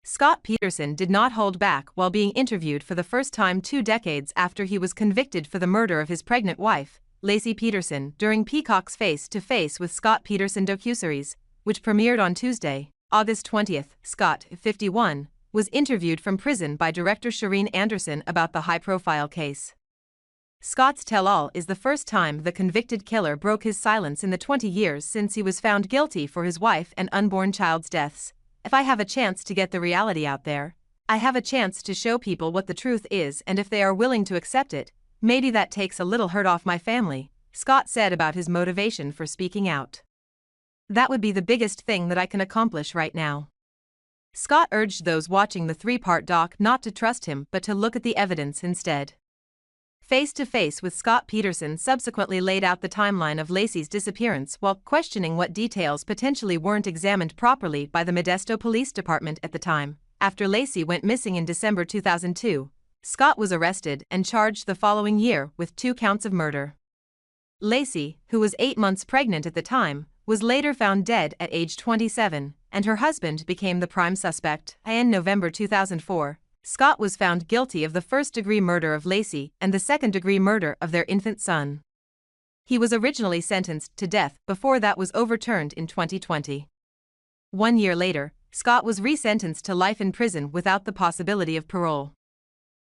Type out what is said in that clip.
Scott Peterson did not hold back while being interviewed for the first time 2 decades after he was convicted for the murder of his pregnant wife, Laci Peterson, during Peacock's Face to Face with Scott Peterson docuseries, which premiered on Tuesday, August 20th. Scott, 51, was interviewed from prison by director Shireen Anderson about the high-profile case. Scott's tell-all is the first time the convicted killer broke his silence in the 20 years since he was found guilty for his wife and unborn child's deaths. "If I have a chance to get the reality out there, I have a chance to show people what the truth is, and if they are willing to accept it, maybe that takes a little hurt off my family," Scott said about his motivation for speaking out. "That would be the biggest thing that I can accomplish right now." Scott urged those watching the 3-part doc not to trust him but to look at the evidence instead. Face to Face with Scott Peterson subsequently laid out the timeline of Laci's disappearance while questioning what details potentially weren't examined properly by the Modesto Police Department at the time. After Laci went missing in December 2002, Scott was arrested and charged the following year with 2 counts of murder. Laci, who was 8 months pregnant at the time, was later found dead at age 27, and her husband became the prime suspect. In November 2004, Scott was found guilty of the first-degree murder of Laci and the second-degree murder of their infant son. He was originally sentenced to death before that was overturned in 2020. 1 year later, Scott was resentenced to life in prison without the possibility of parole.